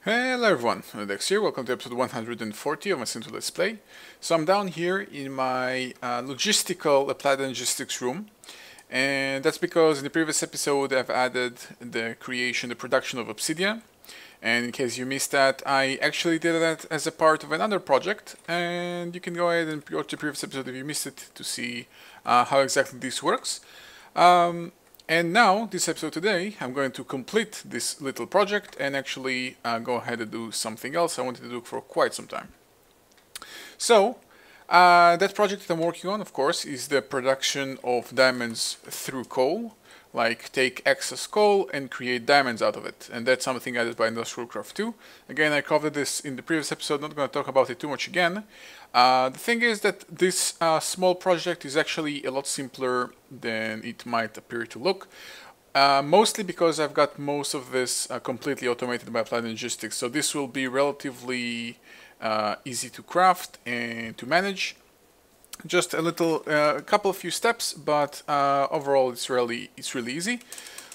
Hello everyone, odedex here. Welcome to episode 140 of my Simple Let's Play. So I'm down here in my applied logistics room, and that's because in the previous episode I've added the production of Obsidian. And in case you missed that, I actually did that as a part of another project, and you can go ahead and watch the previous episode if you missed it to see how exactly this works. And now, this episode today, I'm going to complete this little project and actually go ahead and do something else I wanted to do for quite some time. So, that project that I'm working on, of course, is the production of diamonds through coal. Like, take excess coal and create diamonds out of it. And that's something added by Industrial Craft 2. Again, I covered this in the previous episode, not going to talk about it too much again. The thing is that this small project is actually a lot simpler than it might appear to look. Mostly because I've got most of this completely automated by Applied Logistics. So this will be relatively easy to craft and to manage. Just a few steps, but overall it's really easy.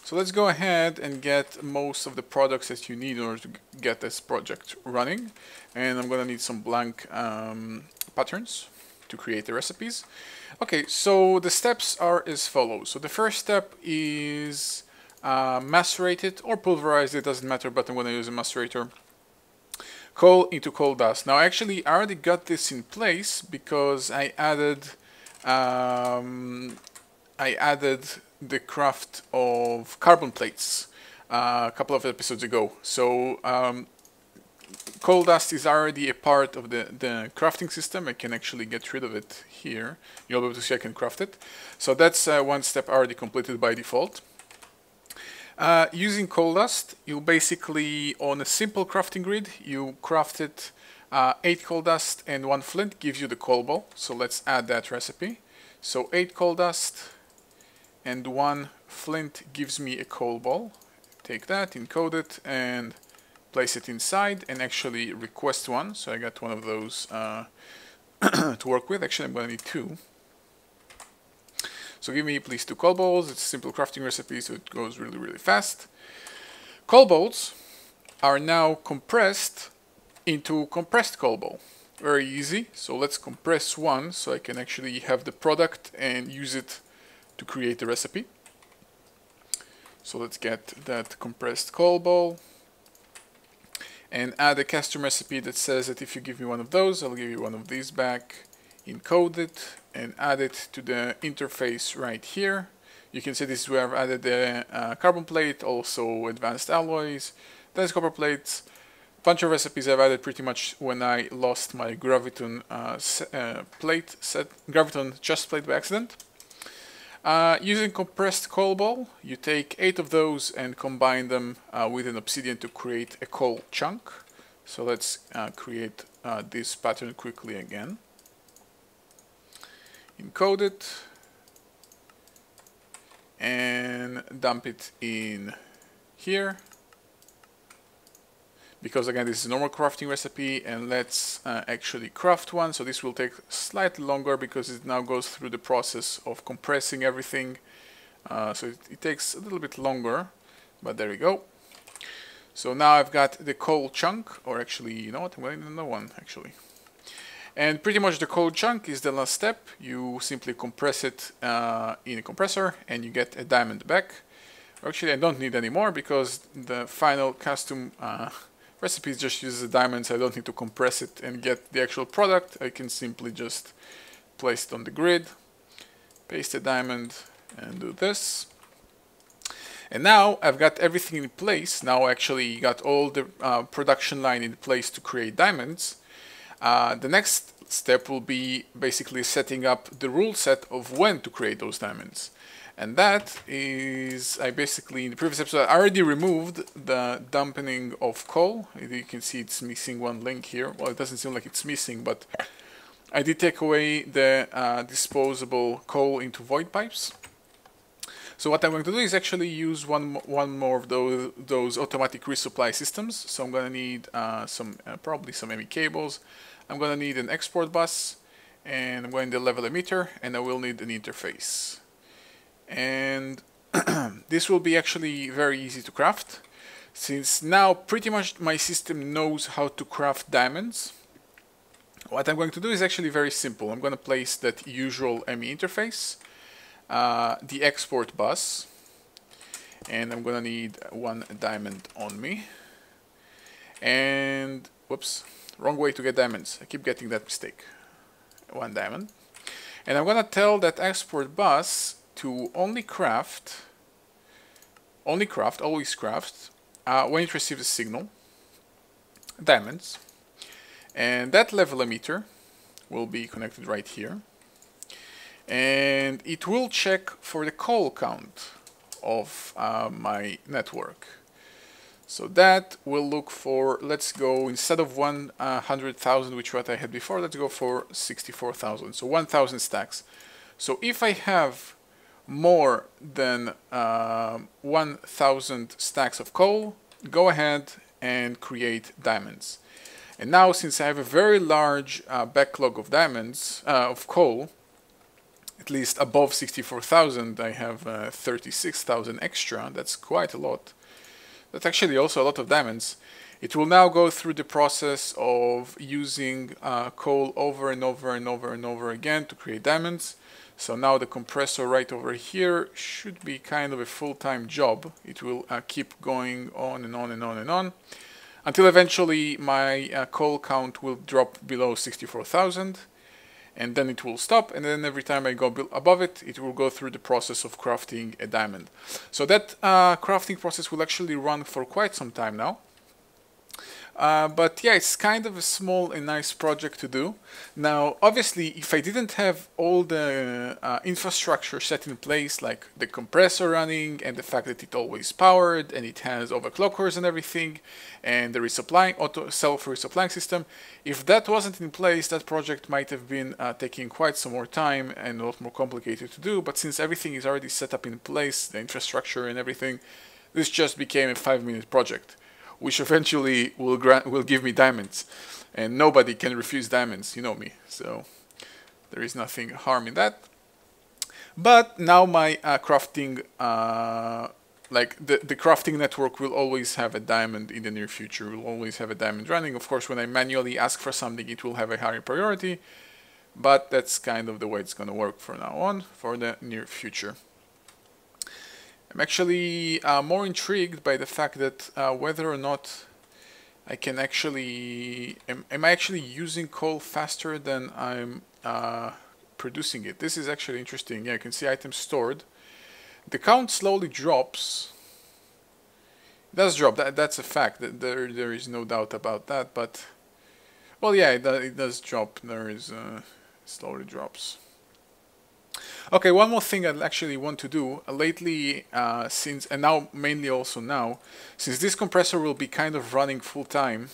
So let's go ahead and get most of the products that you need in order to get this project running. And I'm gonna need some blank patterns to create the recipes. Okay, so the steps are as follows. So the first step is macerate it or pulverize it, doesn't matter, but I'm gonna use a macerator. Coal into coal dust. Now actually I already got this in place because I added the craft of carbon plates a couple of episodes ago. So coal dust is already a part of the crafting system. I can actually get rid of it here. You'll be able to see I can craft it. So that's one step already completed by default. Using coal dust, you basically, on a simple crafting grid, you craft it 8 coal dust and 1 flint gives you the coal ball. So let's add that recipe. So 8 coal dust and 1 flint gives me a coal ball. Take that, encode it, and place it inside, and actually request one. So I got one of those to work with. Actually, I'm going to need 2. So give me please 2 coal balls. It's a simple crafting recipe, so it goes really fast. Coal balls are now compressed into compressed coal ball. Very easy. So let's compress one so I can actually have the product and use it to create the recipe. So let's get that compressed coal ball and add a custom recipe that says that if you give me one of those, I'll give you one of these back. Encode it and add it to the interface right here. You can see this is where I've added the carbon plate, also advanced alloys, dense copper plates, bunch of recipes I've added pretty much when I lost my graviton graviton chest plate by accident. Using compressed coal ball, you take 8 of those and combine them with an obsidian to create a coal chunk. So let's create this pattern quickly again. Encode it and dump it in here, because again this is a normal crafting recipe, and let's actually craft one. So this will take slightly longer because it now goes through the process of compressing everything, so it takes a little bit longer, but there we go. So now I've got the coal chunk, or actually, you know what, I'm going to need another one actually. And pretty much the coal chunk is the last step. You simply compress it in a compressor and you get a diamond back. Actually, I don't need any more because the final custom recipe just uses a diamond, so I don't need to compress it and get the actual product. I can simply just place it on the grid, paste a diamond, and do this. And now I've got everything in place. Now actually got all the production line in place to create diamonds. The next step will be basically setting up the rule set of when to create those diamonds. And that is, I basically, in the previous episode, I already removed the dampening of coal. You can see it's missing one link here. Well, it doesn't seem like it's missing, but I did take away the disposable coal into void pipes. So what I'm going to do is actually use one more of those automatic resupply systems. So I'm going to need probably some ME cables. I'm going to need an export bus, and I'm going to level emitter, and I will need an interface. And this will be actually very easy to craft. Since now pretty much my system knows how to craft diamonds, what I'm going to do is actually very simple. I'm going to place that usual ME interface, the export bus, and I'm going to need 1 diamond on me. And, whoops, wrong way to get diamonds. I keep getting that mistake. 1 diamond. And I'm going to tell that export bus to only craft, always craft, when it receives a signal, diamonds. And that level emitter will be connected right here. And it will check for the coal count of my network. So that will look for, let's go, instead of 100,000, which what I had before, let's go for 64,000. So 1,000 stacks. So if I have more than 1,000 stacks of coal, go ahead and create diamonds. And now, since I have a very large backlog of diamonds, of coal, at least above 64,000, I have 36,000 extra. That's quite a lot. That's actually also a lot of diamonds. It will now go through the process of using coal over and over and over and over again to create diamonds. So now the compressor right over here should be kind of a full-time job. It will keep going on and on and on and on until eventually my coal count will drop below 64,000. And then it will stop, and then every time I go above it, it will go through the process of crafting a diamond. So that crafting process will actually run for quite some time now. But yeah, it's kind of a small and nice project to do. Now, obviously, if I didn't have all the infrastructure set in place, like the compressor running and the fact that it always powered and it has overclockers and everything, and the resupplying, auto self-resupplying system, if that wasn't in place, that project might have been taking quite some more time and a lot more complicated to do. But since everything is already set up in place, the infrastructure and everything, this just became a 5-minute project, which eventually will give me diamonds, and nobody can refuse diamonds, you know me, so there is nothing harm in that. But now my crafting, like the crafting network will always have a diamond in the near future, will always have a diamond running. Of course, when I manually ask for something, it will have a higher priority, but that's kind of the way it's going to work from now on for the near future. I'm actually more intrigued by the fact that whether or not I can actually... Am I actually using coal faster than I'm producing it? This is actually interesting. Yeah, you can see items stored. The count slowly drops. It does drop. That's a fact. There is no doubt about that. But, well, yeah, it does drop. There is... slowly drops. Okay, one more thing I'd actually want to do lately, and now mainly also now, since this compressor will be kind of running full time,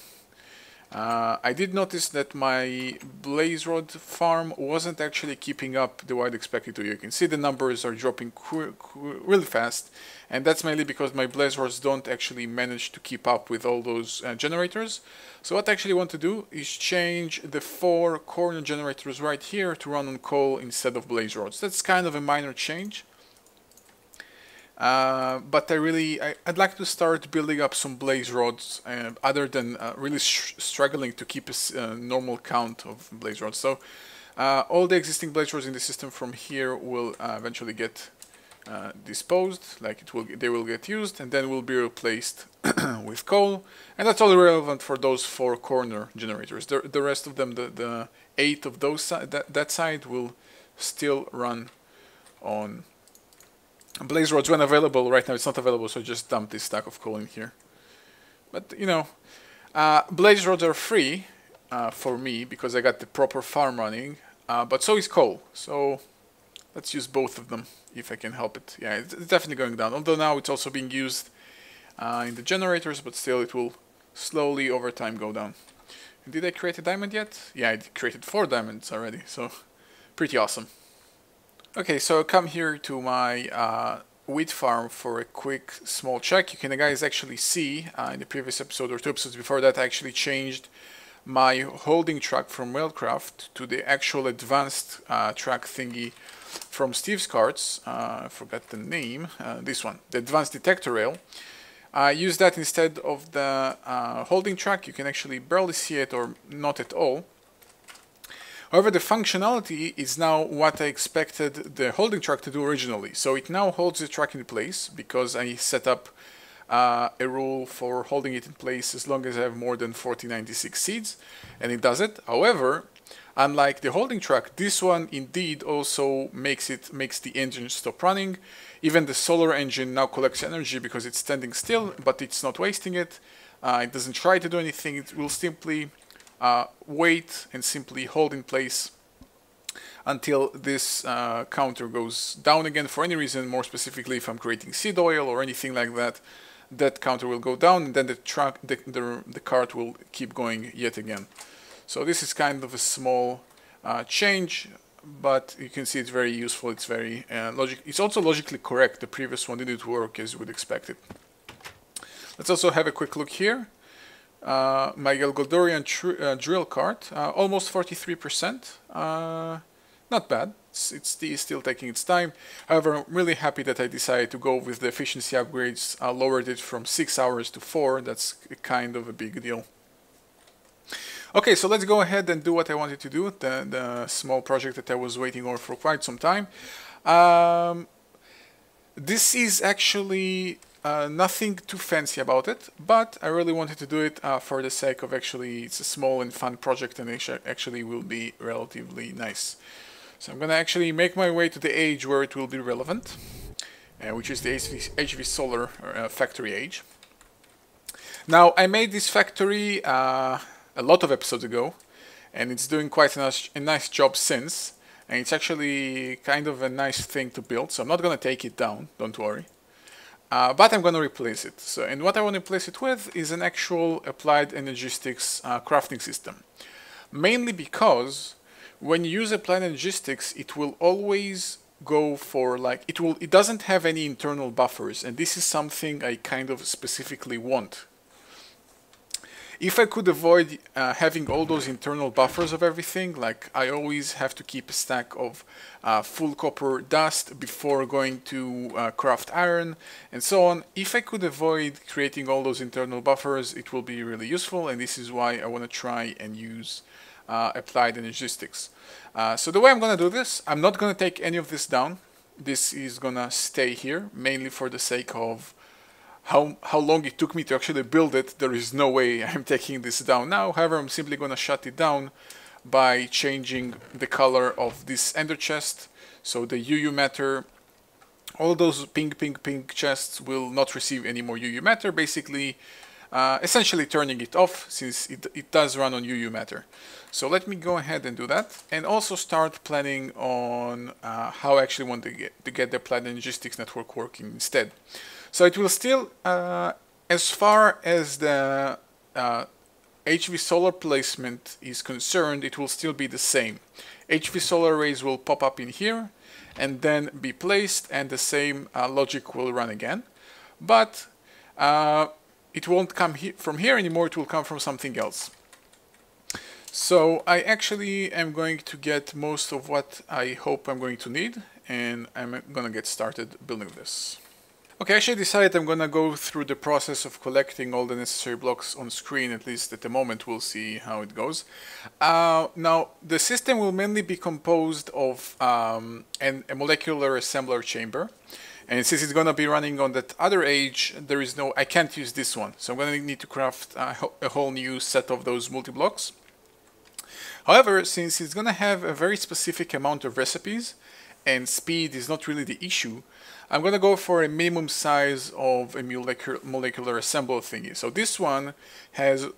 I did notice that my blaze rod farm wasn't actually keeping up the way I'd expected to. You can see the numbers are dropping really fast, and that's mainly because my blaze rods don't actually manage to keep up with all those generators. So what I actually want to do is change the 4 corner generators right here to run on coal instead of blaze rods. That's kind of a minor change. But I'd like to start building up some blaze rods other than really struggling to keep a normal count of blaze rods. So all the existing blaze rods in the system from here will eventually get disposed, they will get used and then will be replaced with coal, and that's only relevant for those 4 corner generators. The rest of them, the 8 of those that side will still run on blaze rods when available. Right now it's not available, so I just dumped this stack of coal in here. But you know, blaze rods are free for me because I got the proper farm running, but so is coal, so let's use both of them if I can help it. Yeah, it's definitely going down, although now it's also being used in the generators, but still it will slowly over time go down. And did I create a diamond yet? Yeah, I created 4 diamonds already, so pretty awesome. Okay, so I come here to my wheat farm for a quick small check. You can guys actually see in the previous episode or 2 episodes before that I actually changed my holding track from Railcraft to the actual advanced track thingy from Steve's carts. I forgot the name. This one, the advanced detector rail. use that instead of the holding track. You can actually barely see it or not at all. However, the functionality is now what I expected the holding track to do originally. So it now holds the track in place because I set up a rule for holding it in place as long as I have more than 4096 seeds, and it does it. However, unlike the holding track, this one indeed also makes the engine stop running. Even the solar engine now collects energy because it's standing still, but it's not wasting it. It doesn't try to do anything. It will simply wait and simply hold in place until this counter goes down again for any reason. More specifically, if I'm creating seed oil or anything like that, that counter will go down, and then the cart will keep going yet again. So this is kind of a small change, but you can see it's very useful. It's very It's also logically correct. The previous one didn't work as you would expect it. Let's also have a quick look here. My Gelgodorian drill cart, almost 43%. Not bad. It's still taking its time. However, I'm really happy that I decided to go with the efficiency upgrades. I lowered it from 6 hours to 4. That's kind of a big deal. Okay, so let's go ahead and do what I wanted to do, the small project that I was waiting on for quite some time. This is actually nothing too fancy about it, but I really wanted to do it for the sake of it's a small and fun project, and it actually will be relatively nice. So I'm going to actually make my way to the age where it will be relevant, which is the HV Solar factory age. Now, I made this factory a lot of episodes ago, and it's doing quite a nice job since, and it's actually kind of a nice thing to build, so I'm not going to take it down, don't worry. But I'm going to replace it. And what I want to replace it with is an actual applied energistics crafting system. Mainly because when you use applied energistics, it will always go for it doesn't have any internal buffers, and this is something I kind of specifically want. If I could avoid having all those internal buffers of everything, like I always have to keep a stack of full copper dust before going to craft iron and so on, if I could avoid creating all those internal buffers, it will be really useful, and this is why I want to try and use applied energistics. So the way I'm going to do this, I'm not going to take any of this down. This is going to stay here, mainly for the sake of how long it took me to actually build it. There is no way I'm taking this down now. However, I'm simply going to shut it down by changing the color of this ender chest. So the UU matter, all those pink chests will not receive any more UU matter, basically essentially turning it off, since it does run on UU matter. So let me go ahead and do that, and also start planning on how I actually want to get the applied energistics network working instead. So it will still, as far as the HV solar placement is concerned, it will still be the same. HV solar arrays will pop up in here and then be placed, and the same logic will run again. But it won't come from here anymore, it will come from something else. So I actually am going to get most of what I hope I'm going to need, and I'm going to get started building this. Okay, I actually decided I'm going to go through the process of collecting all the necessary blocks on screen, at least at the moment. We'll see how it goes. Now, the system will mainly be composed of a molecular assembler chamber. And since it's going to be running on that other age, I can't use this one. So I'm going to need to craft a whole new set of those multi-blocks. However, since it's going to have a very specific amount of recipes, and speed is not really the issue, I'm going to go for a minimum size of a molecular assembler thingy. So this one has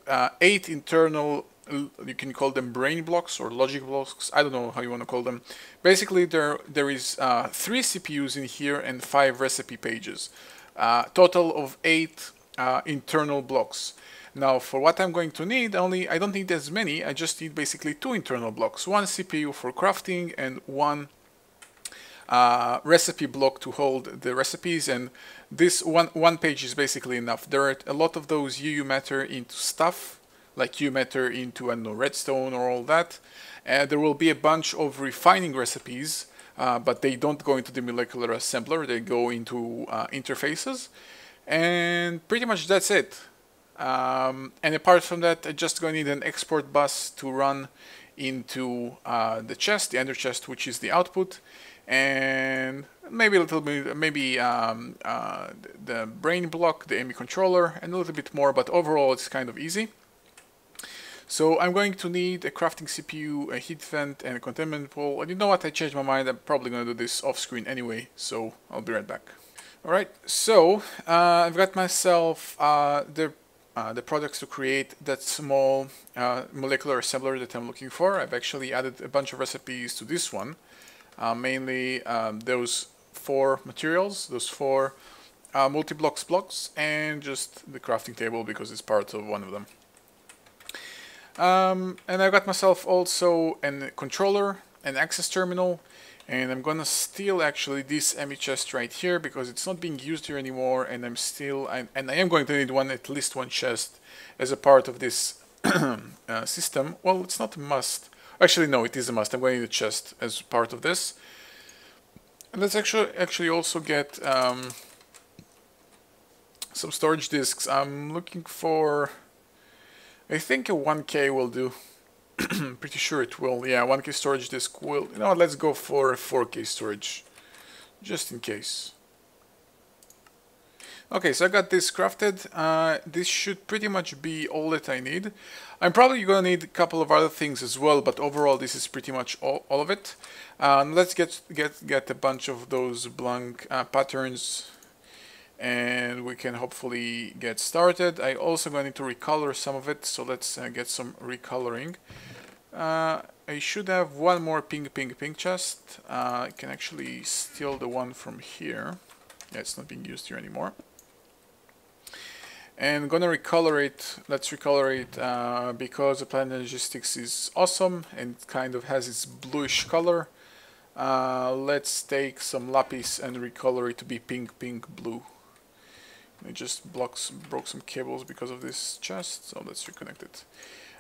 8 internal, you can call them brain blocks or logic blocks, I don't know how you want to call them. Basically there is 3 CPUs in here and 5 recipe pages. Total of 8 internal blocks. Now for what I'm going to need, I don't need as many, I just need basically 2 internal blocks. 1 CPU for crafting and 1 recipe block to hold the recipes, and this one page is basically enough. There are a lot of those UU matter into stuff, like UU matter into, I don't know, redstone or all that. There will be a bunch of refining recipes, but they don't go into the molecular assembler, they go into interfaces. And pretty much that's it. And apart from that, I'm just going to need an export bus to run into the chest, the ender chest, which is the output, and maybe a little bit, maybe the brain block, the ME controller, and a little bit more, but overall it's kind of easy. So I'm going to need a crafting CPU, a heat vent, and a containment wall. And you know what, I changed my mind, I'm probably going to do this off screen anyway, so I'll be right back. Alright, so I've got myself the products to create that small molecular assembler that I'm looking for. I've actually added a bunch of recipes to this one, mainly those 4 materials, those 4 multi-blocks blocks, and just the crafting table because it's part of one of them. And I got myself also a controller, an access terminal, and I'm gonna steal actually this ME chest right here because it's not being used here anymore, and I am going to need at least one chest as a part of this system. Well, it's not a must. Actually, no, it is a must. I'm going to need a chest as part of this. And let's actually also get some storage disks. I'm looking for, I think a 1K will do. Pretty sure it will. Yeah, 1K storage disk will. You know what, let's go for a 4K storage, just in case. Okay, so I got this crafted. This should pretty much be all that I need. I'm probably going to need a couple of other things as well, but overall this is pretty much all of it. Let's get a bunch of those blank patterns, and we can hopefully get started. I also going to recolor some of it, so let's get some recoloring. I should have one more pink chest. I can actually steal the one from here. Yeah, it's not being used here anymore. And gonna recolor it. Let's recolor it because the Applied Logistics is awesome and kind of has its bluish color. Let's take some lapis and recolor it to be pink blue. It just broke some cables because of this chest, so let's reconnect it.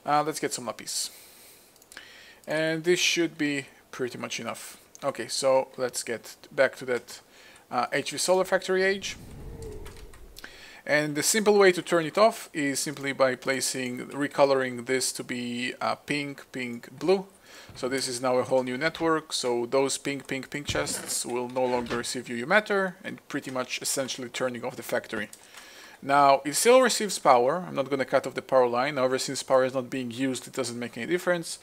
Let's get some lapis. And this should be pretty much enough. Okay, so let's get back to that HV Solar Factory age. And the simple way to turn it off is simply by recoloring this to be pink, blue. So this is now a whole new network, so those pink chests will no longer receive UU matter, and pretty much essentially turning off the factory. Now, it still receives power. I'm not going to cut off the power line. However, since power is not being used, it doesn't make any difference.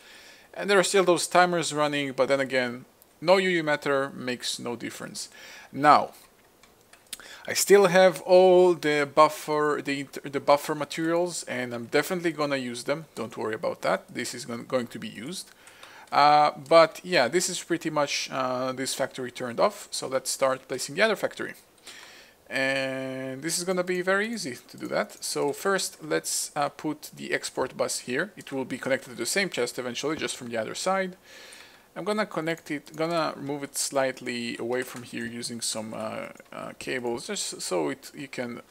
And there are still those timers running, but then again, no UU matter makes no difference. Now, I still have all the buffer, the buffer materials, and I'm definitely gonna use them. Don't worry about that. This is going to be used. But yeah, this is pretty much this factory turned off. So let's start placing the other factory. And this is gonna be very easy to do that. So first, let's put the export bus here. It will be connected to the same chest eventually, just from the other side. I'm gonna move it slightly away from here using some cables, just so you can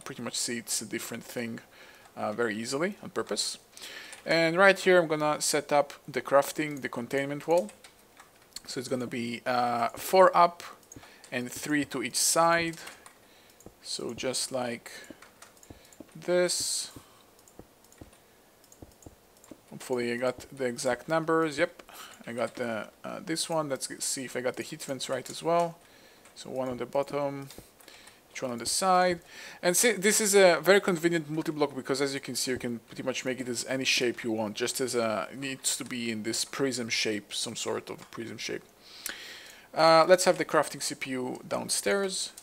pretty much see it's a different thing very easily on purpose. And right here I'm gonna set up the containment wall. So it's gonna be 4 up and 3 to each side. So just like this. Hopefully I got the exact numbers. Yep, I got this one. Let's see if I got the heat vents right as well. So one on the bottom, each one on the side. And see, this is a very convenient multi-block because, as you can see, you can pretty much make it as any shape you want. Just as it needs to be in this prism shape, some sort of prism shape. Let's have the crafting CPU downstairs,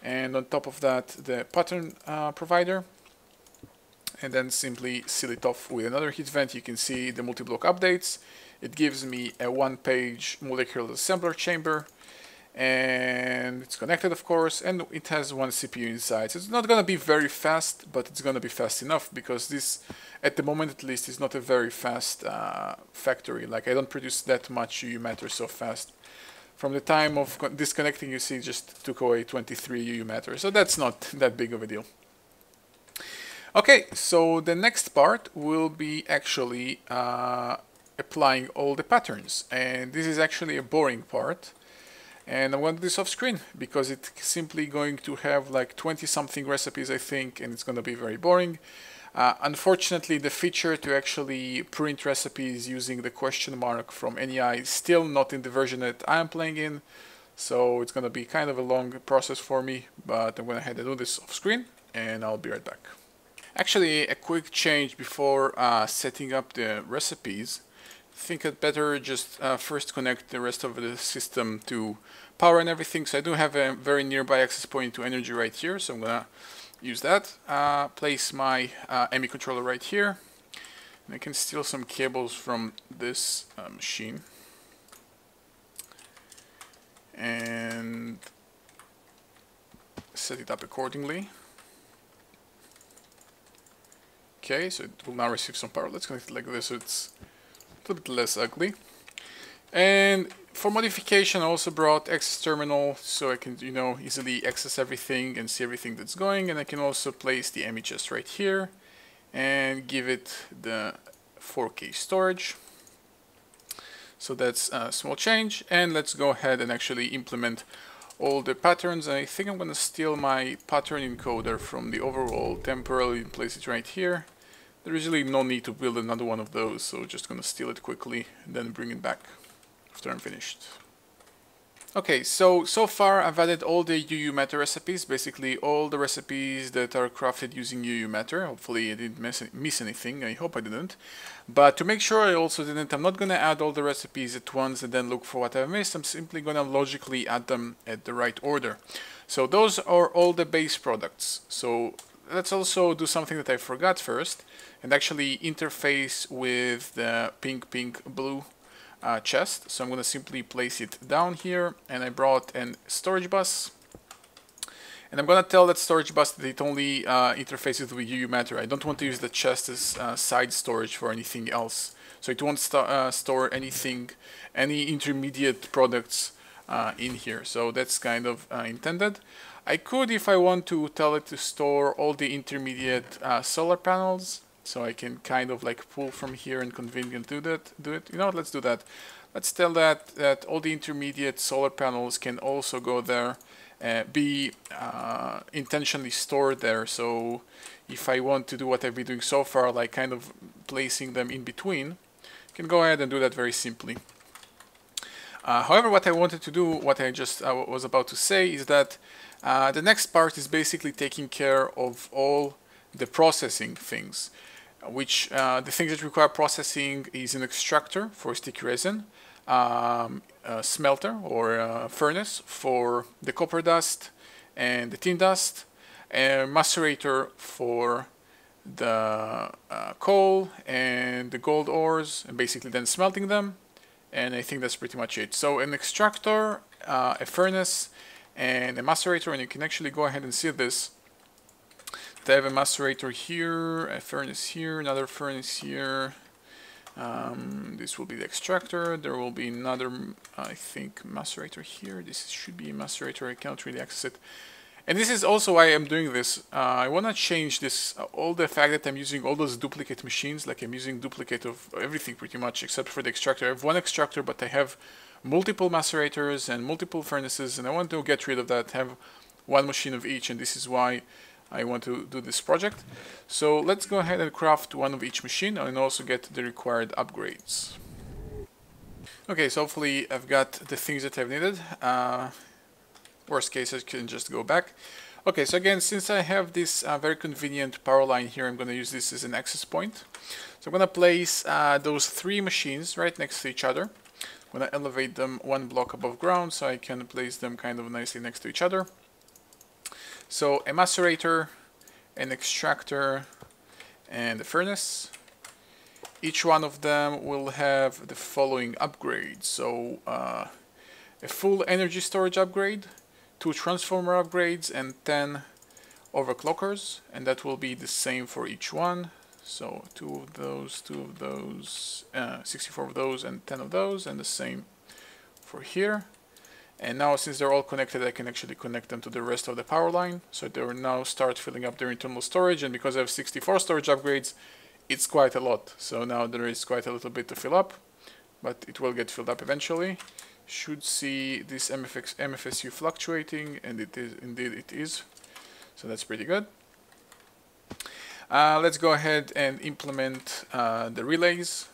and on top of that, the pattern provider. And then simply seal it off with another heat vent. You can see the multi-block updates. It gives me a 1-page molecular assembler chamber, and it's connected, of course, and it has one CPU inside. So it's not going to be very fast, but it's going to be fast enough because this, at the moment at least, is not a very fast factory. Like, I don't produce that much UU matter so fast. From the time of disconnecting, you see, just took away 23 UU matter. So that's not that big of a deal. Okay, so the next part will be actually applying all the patterns, and this is actually a boring part. And I'm going to do this off screen because it's simply going to have like 20 something recipes, I think, and it's going to be very boring. Unfortunately, the feature to actually print recipes using the question mark from NEI is still not in the version that I am playing in. So it's going to be kind of a long process for me, but I'm going to head and do this off screen and I'll be right back. Actually, a quick change before setting up the recipes. I think I'd better just first connect the rest of the system to power and everything. So I do have a very nearby access point to energy right here, so I'm gonna use that. Place my ME controller right here, and I can steal some cables from this machine and set it up accordingly. Okay, so it will now receive some power. Let's connect it like this so it's a little bit less ugly. And for modification, I also brought access terminal so I can, easily access everything and see everything that's going. And I can also place the ME chest right here and give it the 4K storage. So that's a small change. And let's go ahead and actually implement all the patterns. I think I'm going to steal my pattern encoder from the overall temporarily and place it right here. There is really no need to build another one of those, so just going to steal it quickly and then bring it back after I'm finished. Okay, so far I've added all the UU matter recipes, basically all the recipes that are crafted using UU matter. Hopefully I didn't miss anything, I hope I didn't. But to make sure I also didn't, I'm not going to add all the recipes at once and then look for what I've missed. I'm simply going to logically add them at the right order. So those are all the base products. So let's also do something that I forgot first and actually interface with the pink blue chest. So I'm going to simply place it down here, and I brought an storage bus, and I'm going to tell that storage bus that it only interfaces with UU matter. I don't want to use the chest as side storage for anything else, so it won't store anything, any intermediate products in here. So that's kind of intended. I could, if I want to, tell it to store all the intermediate solar panels, so I can kind of like pull from here and conveniently do it. You know what, let's do that. Let's tell that all the intermediate solar panels can also go there, be intentionally stored there. So if I want to do what I've been doing so far, like kind of placing them in between, I can go ahead and do that very simply. However, what I wanted to do, what I just was about to say, is that the next part is basically taking care of all the processing things, which the things that require processing is an extractor for sticky resin, a smelter or a furnace for the copper dust and the tin dust, a macerator for the coal and the gold ores, and basically then smelting them. And I think that's pretty much it. So an extractor, a furnace, and a macerator, and you can actually go ahead and see this. They have a macerator here, a furnace here, another furnace here. This will be the extractor. There will be another, I think, macerator here. This should be a macerator. I cannot really access it. And this is also why I'm doing this. I want to change this, all the fact that I'm using all those duplicate machines, like I'm using duplicate of everything pretty much, except for the extractor. I have one extractor, but I have multiple macerators and multiple furnaces, and I want to get rid of that, have one machine of each, and this is why I want to do this project. So let's go ahead and craft one of each machine and also get the required upgrades. Okay, so hopefully I've got the things that I've needed. Worst case, I can just go back. Okay, so again, since I have this very convenient power line here, I'm going to use this as an access point. So I'm going to place those three machines right next to each other. I'm going to elevate them one block above ground so I can place them kind of nicely next to each other. So a macerator, an extractor, and a furnace. Each one of them will have the following upgrades. So a full energy storage upgrade, 2 transformer upgrades, and 10 overclockers, and that will be the same for each one. So 2 of those, 64 of those, and 10 of those, and the same for here. And now, since they're all connected, I can actually connect them to the rest of the power line. So they will now start filling up their internal storage, and because I have 64 storage upgrades, it's quite a lot. So now there is quite a little bit to fill up, but it will get filled up eventually. should see this MFSU fluctuating, and it is indeed it is. So that's pretty good. Let's go ahead and implement the relays.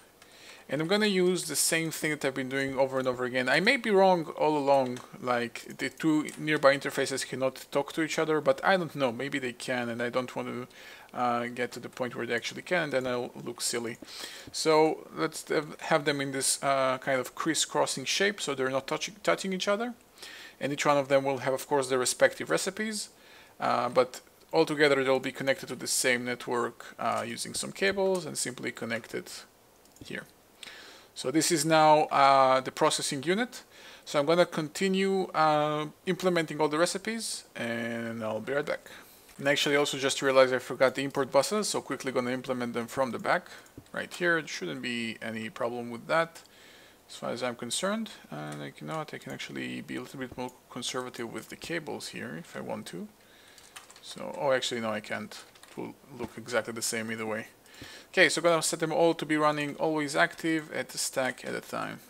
And I'm going to use the same thing that I've been doing over and over again. I may be wrong all along, like the two nearby interfaces cannot talk to each other, but I don't know. Maybe they can, and I don't want to get to the point where they actually can, and then I'll look silly. So let's have them in this kind of crisscrossing shape, so they're not touching each other. And each one of them will have, of course, their respective recipes, but altogether they'll be connected to the same network using some cables and simply connected here. So this is now the processing unit. So I'm going to continue implementing all the recipes, and I'll be right back. And actually also just realized I forgot the import buses, so quickly going to implement them from the back right here. There shouldn't be any problem with that as far as I'm concerned. And you know what, I can actually be a little bit more conservative with the cables here if I want to. So, oh, actually no, I can't. It will look exactly the same either way. Okay, so I'm going to set them all to be running always active at a stack at a time.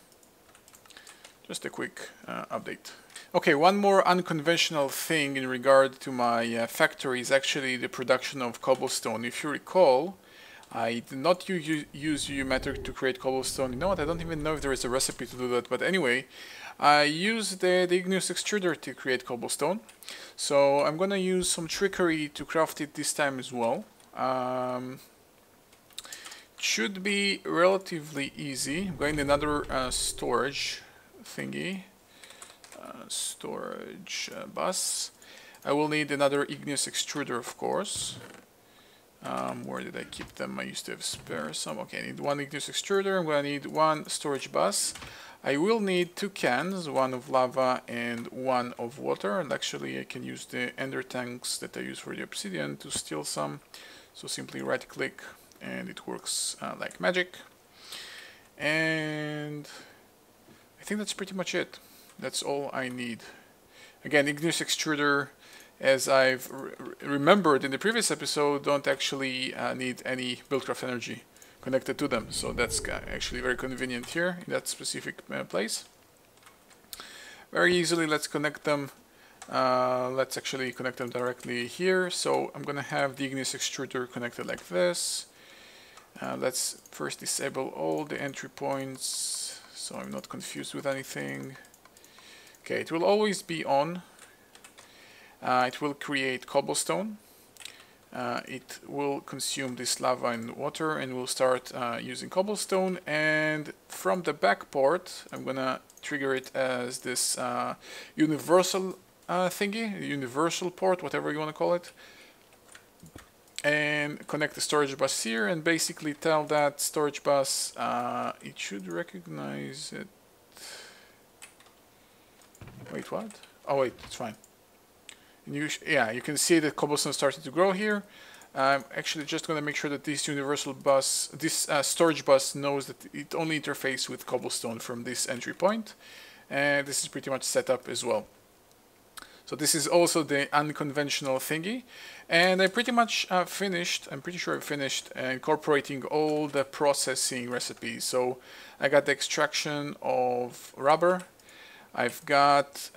Just a quick update. Okay, one more unconventional thing in regard to my factory is actually the production of cobblestone. If you recall, I did not use UU method to create cobblestone. You know what, I don't even know if there is a recipe to do that, but anyway, I used the igneous extruder to create cobblestone. So I'm going to use some trickery to craft it this time as well. Should be relatively easy. I'm going to another storage thingy, storage bus. I will need another igneous extruder, of course. Where did I keep them? I used to have spare some. Okay, I need one igneous extruder. I'm going to need one storage bus. I will need two cans, one of lava and one of water. And actually I can use the ender tanks that I use for the obsidian to steal some. So simply right click and it works like magic. And I think that's pretty much it. That's all I need. Again, igneous extruder, as I've remembered in the previous episode, don't actually need any buildcraft energy connected to them. So that's actually very convenient here in that specific place. Very easily, let's connect them. Let's actually connect them directly here. So I'm going to have the igneous extruder connected like this. Let's first disable all the entry points so I'm not confused with anything. Okay, it will always be on. It will create cobblestone. It will consume this lava and water, and we'll start using cobblestone. And from the back port, I'm gonna trigger it as this universal thingy, universal port, whatever you want to call it. And connect the storage bus here and basically tell that storage bus it should recognize it. Wait, what? Oh wait, it's fine. And yeah, you can see that cobblestone started to grow here. I'm actually just going to make sure that this universal bus, this storage bus knows that it only interfaces with cobblestone from this entry point. And this is pretty much set up as well. So this is also the unconventional thingy, and I pretty much finished, I'm pretty sure I finished incorporating all the processing recipes. So I got the extraction of rubber, I've got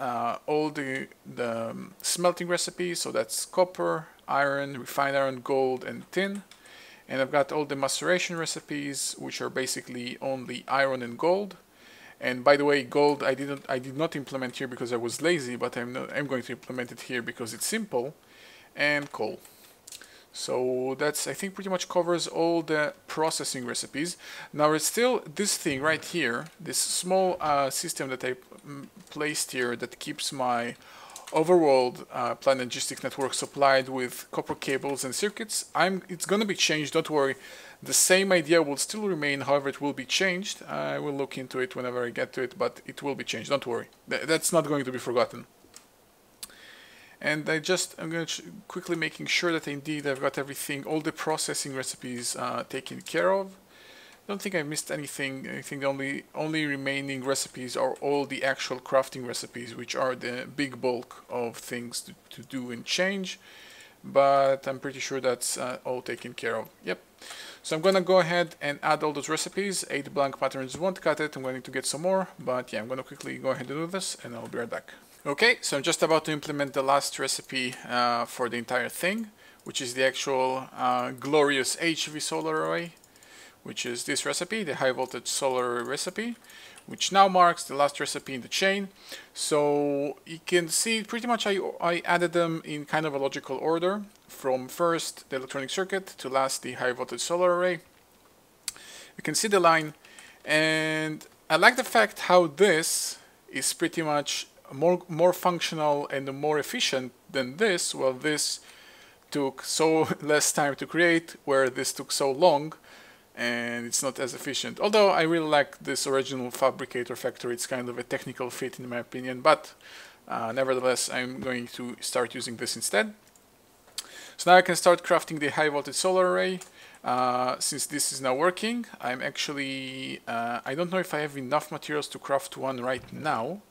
all the smelting recipes, so that's copper, iron, refined iron, gold, and tin. And I've got all the maceration recipes, which are basically only iron and gold. And by the way, gold I did not implement here because I was lazy, but I'm going to implement it here because it's simple. And coal. So that's, I think, pretty much covers all the processing recipes. Now it's still this thing right here, this small system that I placed here that keeps my overworld Planet Logistics network supplied with copper cables and circuits. It's going to be changed, don't worry. The same idea will still remain, however it will be changed. I will look into it whenever I get to it, but it will be changed, don't worry. That's not going to be forgotten. And I'm going to quickly making sure that indeed I've got everything, all the processing recipes taken care of. I don't think I missed anything. I think the only remaining recipes are all the actual crafting recipes, which are the big bulk of things to do and change. But I'm pretty sure that's all taken care of. Yep. So I'm gonna go ahead and add all those recipes. 8 blank patterns won't cut it. I'm going to get some more, but yeah, I'm gonna quickly go ahead and do this, and I'll be right back. Okay, so I'm just about to implement the last recipe for the entire thing, which is the actual glorious HV solar array, which is this recipe, the high voltage solar array recipe, which now marks the last recipe in the chain. So you can see pretty much I added them in kind of a logical order, from first the electronic circuit to last the high voltage solar array. You can see the line, and I like the fact how this is pretty much more functional and more efficient than this. Well, this took so less time to create, where this took so long, and it's not as efficient. Although I really like this original Fabricator factory, it's kind of a technical fit in my opinion, but nevertheless I'm going to start using this instead. So now I can start crafting the high voltage solar array. Since this is now working, I'm actually, I don't know if I have enough materials to craft one right now.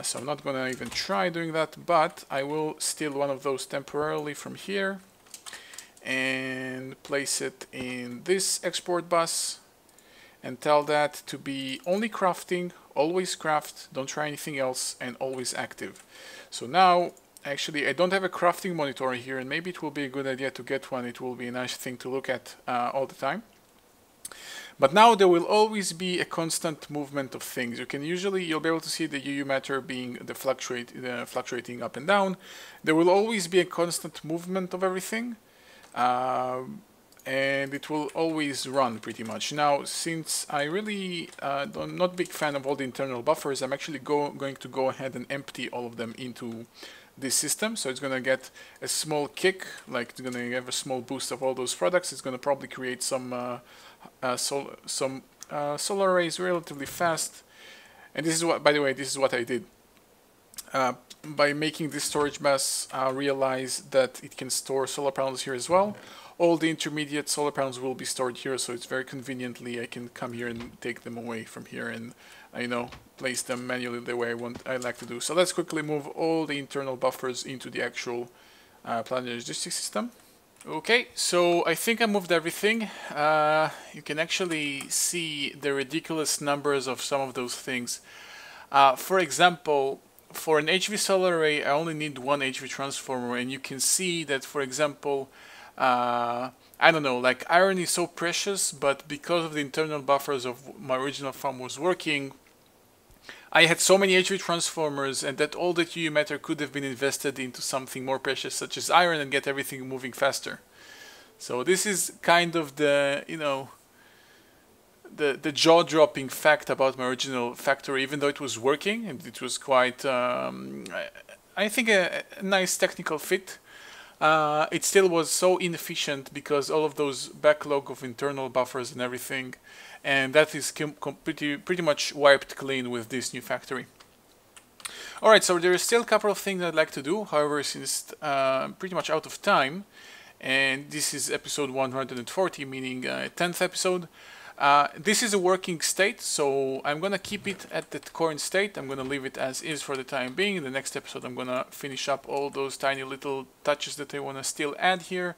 So I'm not gonna even try doing that, but I will steal one of those temporarily from here and place it in this export bus and tell that to be only crafting, always craft, don't try anything else, and always active. So now actually I don't have a crafting monitor here, and maybe it will be a good idea to get one. It will be a nice thing to look at all the time. But now there will always be a constant movement of things. You'll be able to see the UU matter being fluctuating up and down. There will always be a constant movement of everything, and it will always run pretty much. Now, since I really I'm not a big fan of all the internal buffers, I'm actually going to go ahead and empty all of them into this system. So it's going to get a small kick, like it's going to have a small boost of all those products. It's going to probably create some solar arrays relatively fast. And this is what, by the way, this is what I did. By making this storage bus, I realized that it can store solar panels here as well. All the intermediate solar panels will be stored here, so it's very conveniently I can come here and take them away from here and place them manually the way I like to do. So let's quickly move all the internal buffers into the actual planetary logistics system. Okay, so I think I moved everything. You can actually see the ridiculous numbers of some of those things. For example, for an HV solar array, I only need one HV transformer, and you can see that, for example, I don't know, like iron is so precious, but because of the internal buffers of my original farm was working, I had so many HV transformers, and that all that UU matter could have been invested into something more precious such as iron and get everything moving faster. So this is kind of the, the jaw-dropping fact about my original factory. Even though it was working and it was quite, I think, a nice technical fit, it still was so inefficient because all of those backlog of internal buffers and everything, and that is pretty much wiped clean with this new factory. Alright, so there is still a couple of things I'd like to do. However, since I'm pretty much out of time, and this is episode 140, meaning 10th episode, this is a working state, so I'm gonna keep it at the current state. I'm gonna leave it as is for the time being. In the next episode I'm gonna finish up all those tiny little touches that I wanna still add here,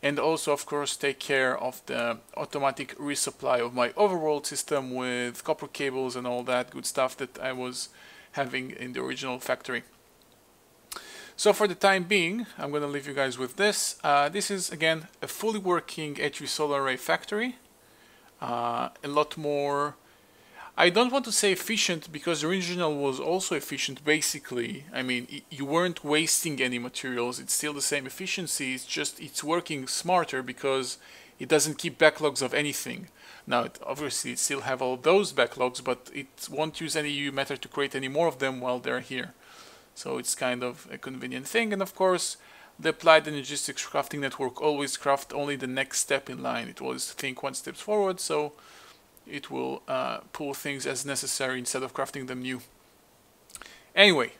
and also of course take care of the automatic resupply of my overworld system with copper cables and all that good stuff that I was having in the original factory. So for the time being, I'm gonna leave you guys with this. This is again a fully working HV solar array factory. A lot more, I don't want to say efficient, because the original was also efficient basically. I mean, you weren't wasting any materials, it's still the same efficiency, it's just it's working smarter because it doesn't keep backlogs of anything. Now obviously it still have all those backlogs, but it won't use any UU matter to create any more of them while they're here. So it's kind of a convenient thing. And of course the applied and logistics crafting network always craft only the next step in line. It always think one step forward, so it will pull things as necessary instead of crafting them new. Anyway,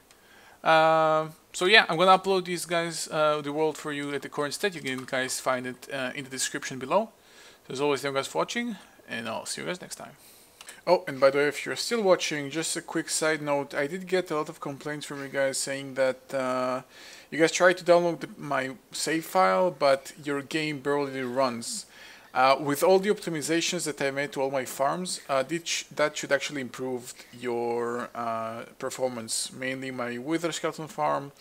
so yeah, I'm gonna upload these guys, the world for you at the current state. You can guys find it in the description below. So as always, thank you guys for watching, and I'll see you guys next time. Oh, and by the way, if you're still watching, just a quick side note, I did get a lot of complaints from you guys saying that you guys tried to download my save file, but your game barely runs. With all the optimizations that I made to all my farms, that should actually improve your performance. Mainly my Wither Skeleton farm.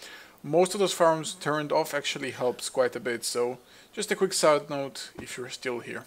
Most of those farms turned off actually helps quite a bit. So just a quick side note if you're still here.